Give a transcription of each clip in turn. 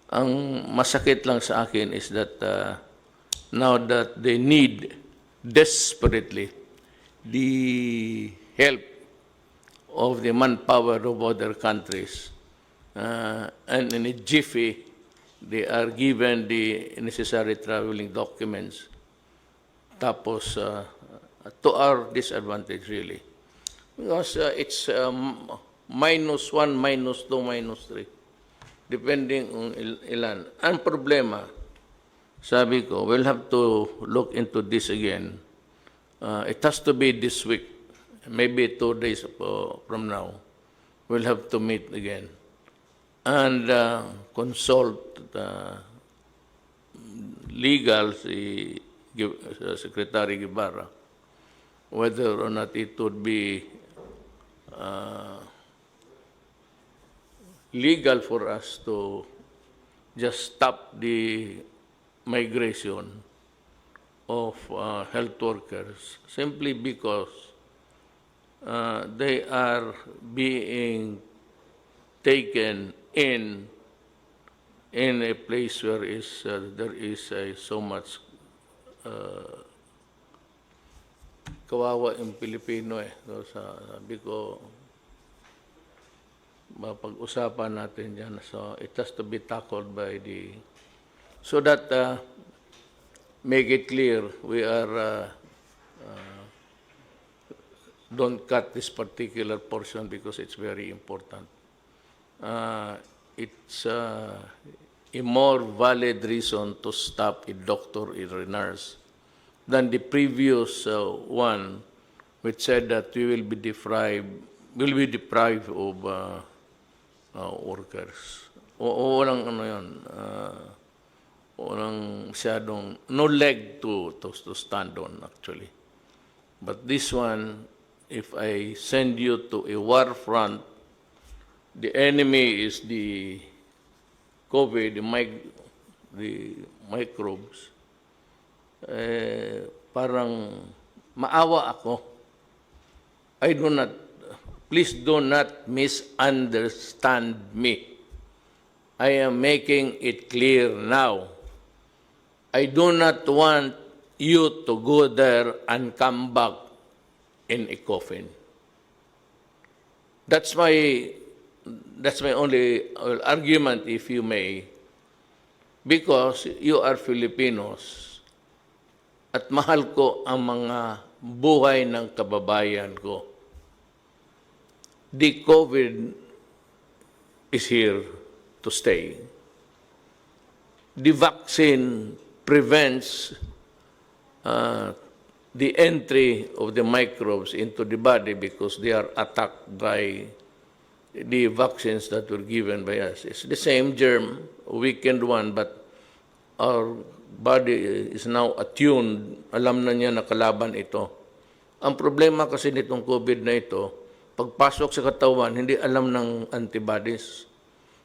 Ang masakit lang sa akin is that now that they need desperately the help of the manpower of other countries, and in a jiffy, they are given the necessary traveling documents. Tapos, to our disadvantage, really. Because it's -1, -2, -3, depending on ilan. Ang problema, sabi ko, we'll have to look into this again. It has to be this week, maybe 2 days from now. We'll have to meet again and consult legal, si Secretary Guevara, whether or not it would be legal for us to just stop the migration of health workers simply because they are being taken in a place where there is so much kawawa yung Filipino eh. So, sabi ko, mapag-usapan natin yan. So it has to be tackled by so that make it clear we are don't cut this particular portion because it's very important. It's a more valid reason to stop a doctor or a nurse than the previous one, which said that we will be deprived of workers. Walang ano yun, walang masyadong, no leg to stand on actually. But this one, if I send you to a war front, the enemy is the COVID, the microbes, parang maawa ako. Please do not misunderstand me. I am making it clear now. I do not want you to go there and come back in a coffin. That's my only argument, if you may, because you are Filipinos at mahal ko ang mga buhay ng kababayan ko. The COVID is here to stay. The vaccine prevents the entry of the microbes into the body because they are attacked by the vaccines that were given by us. It's the same germ, weakened one, but our body is now attuned. Alam na niya na kalaban ito. Ang problema kasi nitong COVID na ito, pagpasok sa katawan, hindi alam ng antibodies.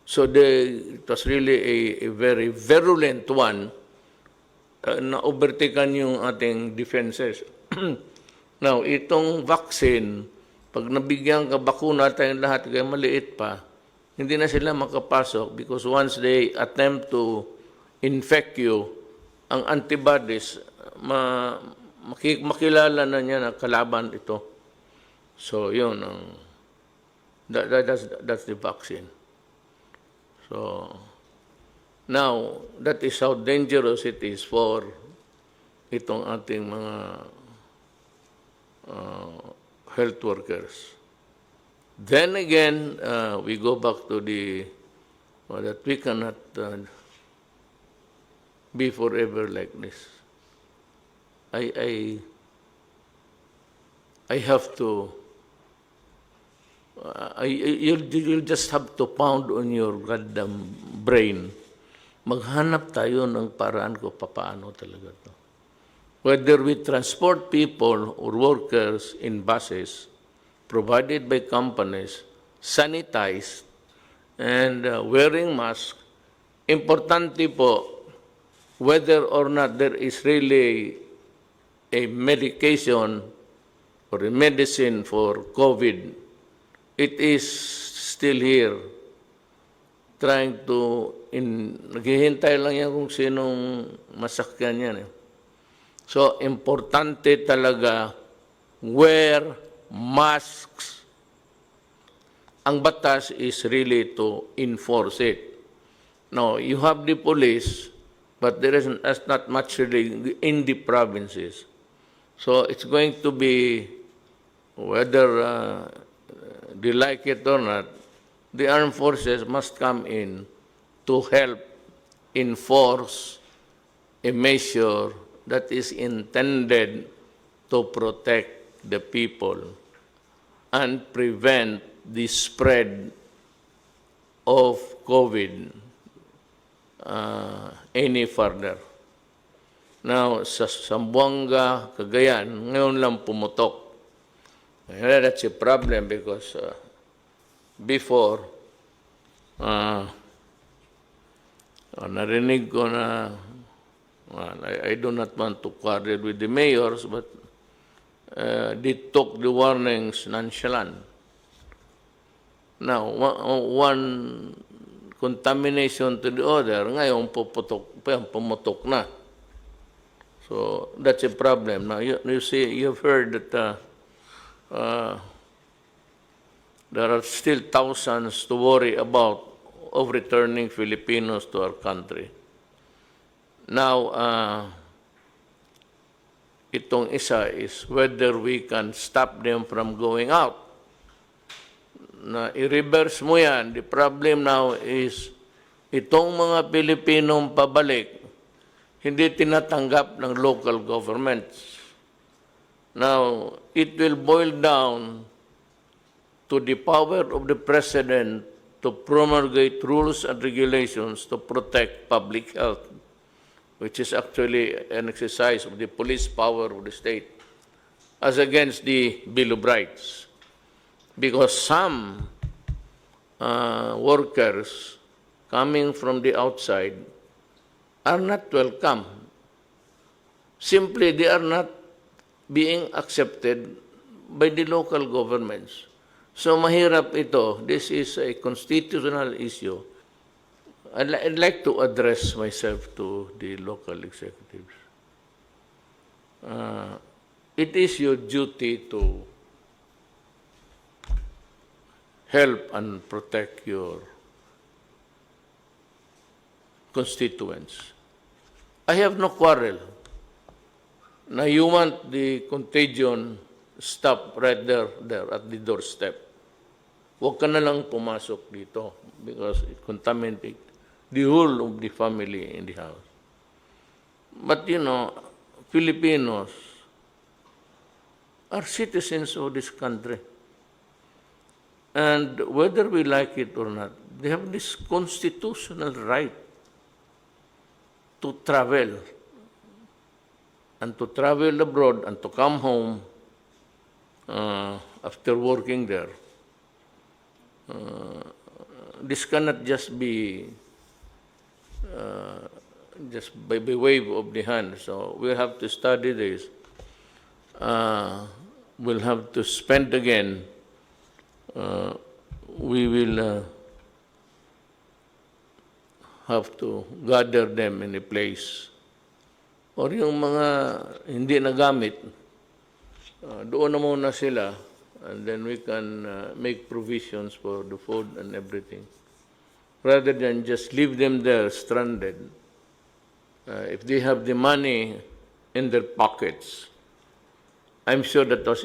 So it was really a very virulent one na overtaken yung ating defenses. Now, itong vaccine, pag nabigyan ka bakuna tayong lahat, kaya maliit pa, hindi na sila makapasok because once they attempt to infect you, ang antibodies, makilala na niya na kalaban ito. So, yun. That's the vaccine. So, now, that is how dangerous it is for itong ating mga health workers. Then again, we go back to that we cannot be forever like this. I have to, you'll just have to pound on your goddamn brain. Maghanap tayo ng paraan ko paano talaga to. Whether we transport people or workers in buses provided by companies, sanitized, and wearing masks, importante po, whether or not there is really a medication or a medicine for COVID, it is still here. trying to, naghihintay lang yan kung sinong masakyan yan. So, importante talaga, wear masks. Ang batas is really to enforce it. Now, you have the police, but there is not much really in the provinces. So, it's going to be, whether they like it or not, the armed forces must come in to help enforce a measure that is intended to protect the people and prevent the spread of COVID any further. Now, sa Zamboanga, Cagayan, ngayon lang pumutok. That's a problem because before, narinig ko na, I do not want to quarrel with the mayors, but they took the warnings nonchalant. Now, one contamination to the other, ngayon pumutok na. So, that's a problem. Now, you see, you've heard that there are still thousands to worry about of returning Filipinos to our country. Now, itong isa is whether we can stop them from going out. Na i-reverse mo yan, the problem now is itong mga Pilipinong pabalik, hindi tinatanggap ng local governments. Now, it will boil down to the power of the President to promulgate rules and regulations to protect public health, which is actually an exercise of the police power of the state, as against the Bill of Rights. Because some workers coming from the outside are not welcome. Simply, they are not being accepted by the local governments. So mahirap ito. This is a constitutional issue. I'd like to address myself to the local executives. It is your duty to help and protect your constituents. I have no quarrel. Now you want the contagion stop right there at the doorstep. Huwag ka na lang pumasok dito because it contaminates the whole of the family in the house. But you know, Filipinos are citizens of this country. And whether we like it or not, they have this constitutional right to travel and to travel abroad and to come home after working there. This cannot just be just by wave of the hand. So we have to study this. We'll have to spend again. We will have to gather them in a place. Or yung mga hindi nagamit, doon na muna sila, and then we can make provisions for the food and everything. Rather than just leave them there stranded. If they have the money in their pockets, I'm sure that was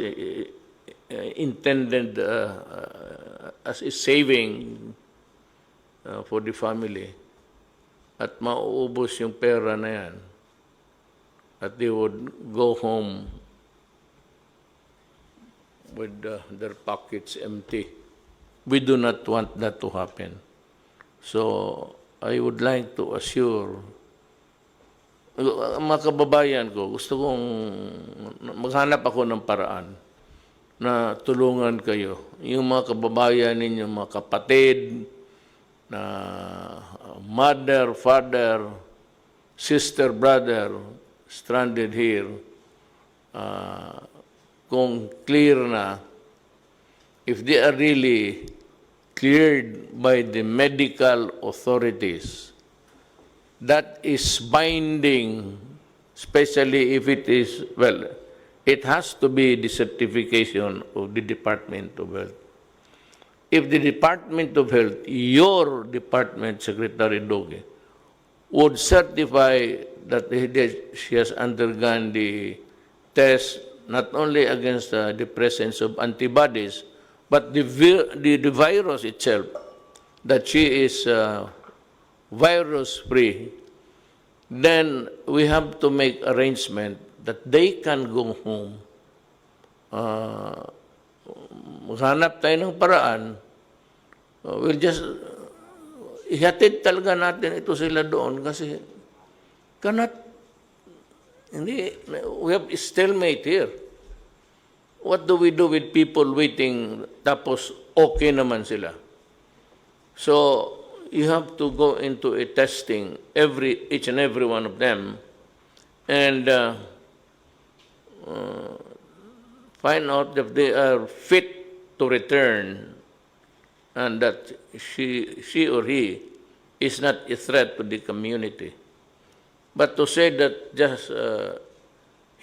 intended as a saving for the family. At mauubos yung pera na yan. At they would go home with their pockets empty. We do not want that to happen. So, I would like to assure mga kababayan ko, gusto kong maghanap ako ng paraan na tulungan kayo. Yung mga kababayan ninyo, mga kapatid, na mother, father, sister, brother, stranded here, kung clear na, if they are really cleared by the medical authorities. That is binding, especially if it is, well, it has to be the certification of the Department of Health. If the Department of Health, your department, Secretary Doge, would certify that she has undergone the test not only against the presence of antibodies, but the virus itself, that she is virus-free, then we have to make arrangement that they can go home. Maghanap tayo ng paraan. We'll just, ihatid talaga natin ito sila doon kasi we have stalemate here. What do we do with people waiting tapos okay naman sila? So, you have to go into a testing, each and every one of them, and find out if they are fit to return, and that she or he is not a threat to the community. But to say that just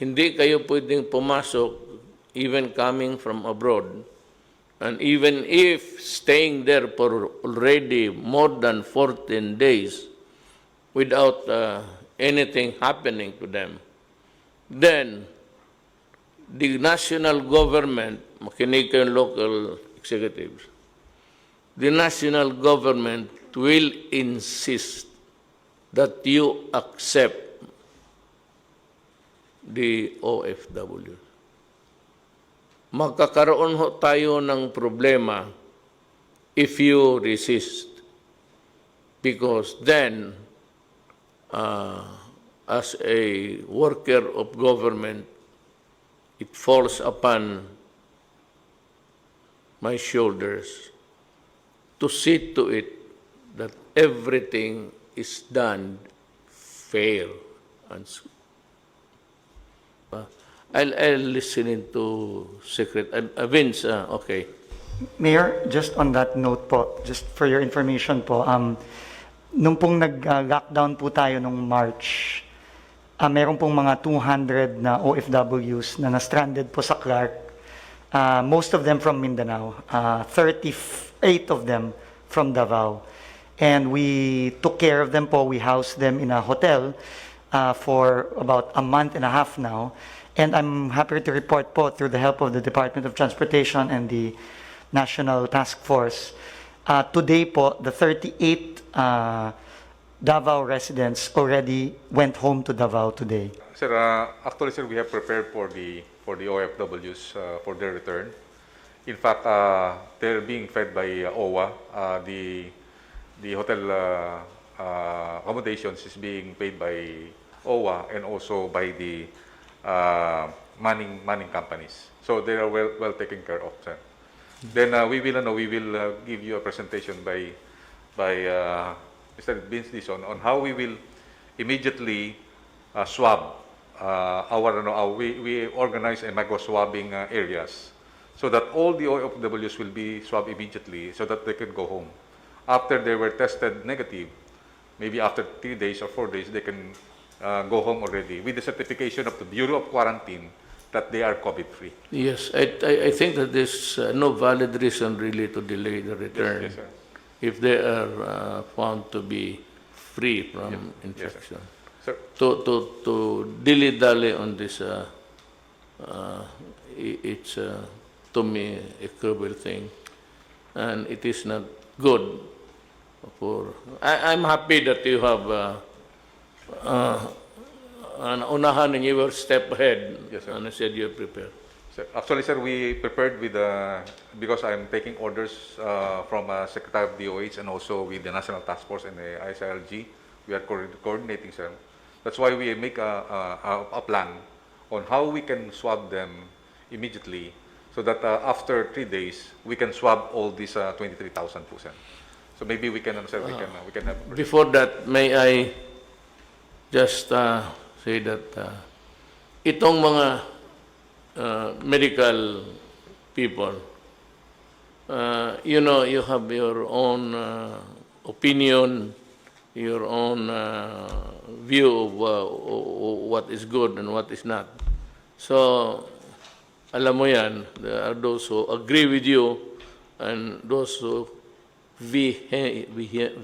hindi kayo pwedeng pumasok, even coming from abroad, and even if staying there for already more than 14 days without anything happening to them, then the national government, makinig kayong local executives, the national government will insist that you accept the OFWs. Magkakaroon ho tayo ng problema if you resist. Because then, as a worker of government, it falls upon my shoulders to see to it that everything is done fair and I'll listen to Secretary Vince. Okay. Mayor, just on that note po, just for your information po, nung pong nag-lockdown po tayo nung March, meron pong mga 200 na OFWs na na-stranded po sa Clark, most of them from Mindanao, 38 of them from Davao. And we took care of them po, we housed them in a hotel for about a month and a half now. And I'm happy to report po, through the help of the Department of Transportation and the National Task Force, today po, the 38 Davao residents already went home to Davao today. Sir, actually, sir, we have prepared for the OFWs for their return. In fact, they're being fed by OWA. The hotel accommodations is being paid by OWA and also by the manning companies. So they are well taken care of, sir. Then we will give you a presentation by Mr. Vince Dison on how we will immediately swab we organize a micro swabbing areas so that all the OFWs will be swabbed immediately so that they can go home. After they were tested negative, maybe after 3 days or 4 days, they can go home already with the certification of the Bureau of Quarantine that they are COVID-free. Yes, I think that there's no valid reason really to delay the return. Yes, sir. If they are found to be free from infection. Sir. To dilly-dally on this, it's to me a cruel thing, and it is not good for. I'm happy that you have an unahan and you were step ahead. Yes, sir. And I said you're prepared. Sir, actually, sir, we prepared with because I'm taking orders from Secretary of DOH and also with the National Task Force and the ISILG. We are coordinating, sir. That's why we make a plan on how we can swab them immediately, so that after 3 days we can swab all these 23,000 po, sir. So maybe we can, sir, we can have. Before that, may I just say that itong mga medical people, you know, you have your own opinion, your own view of what is good and what is not. So, alam mo yan, there are those who agree with you and those who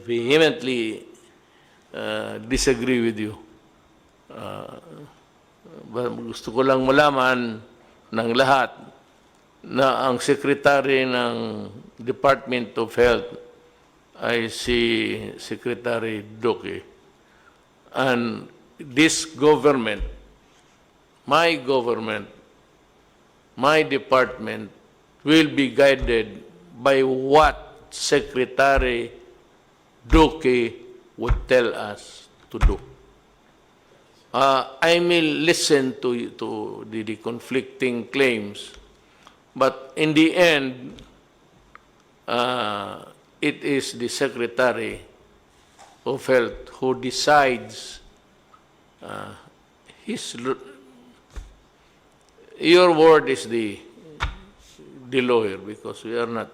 vehemently disagree with you. Gusto ko lang malaman ng lahat na ang Secretary ng Department of Health ay si Secretary Duque. And this government, my department will be guided by what Secretary Duque would tell us to do. I may listen to the conflicting claims, but in the end, it is the Secretary of Health who decides your word is the lawyer, because we are not,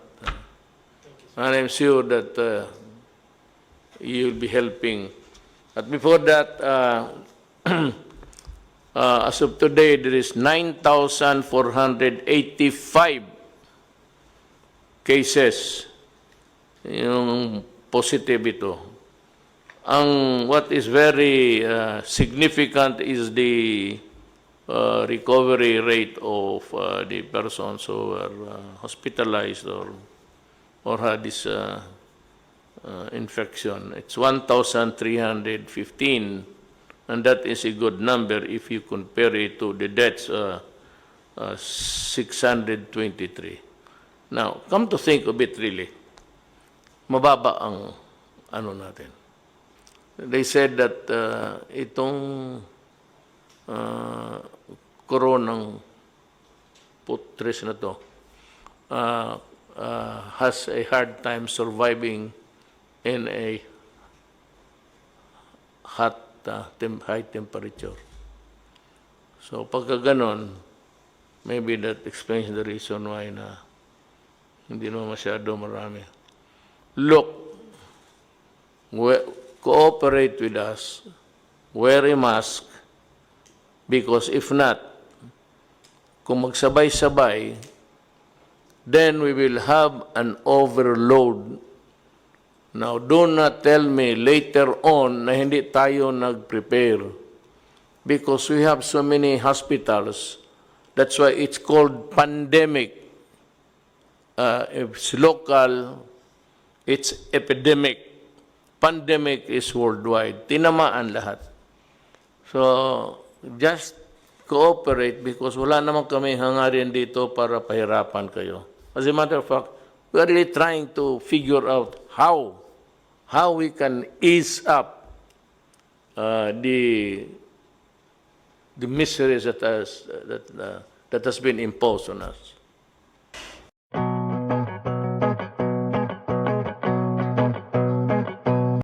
and I'm sure that you'll be helping. But before that, as of today, there is 9,485 cases yung positive ito. What is very significant is the recovery rate of the persons who are hospitalized or had this infection. It's 1,315, and that is a good number if you compare it to the deaths, 623. Now, come to think of it really, mababa ang ano natin. They said that itong koronang putres na to has a hard time surviving in a high temperature. So pagka ganon, maybe that explains the reason why na hindi naman masyado marami. Look, cooperate with us, wear a mask, because if not, kung magsabay-sabay, then we will have an overload. Now, do not tell me later on na hindi tayo nag-prepare, because we have so many hospitals. That's why it's called pandemic. It's local, it's epidemic. Pandemic is worldwide. Tinamaan lahat. So, just cooperate, because wala naman kami hangarin dito para pahirapan kayo. As a matter of fact, we are really trying to figure out how we can ease up the miseries that has been imposed on us.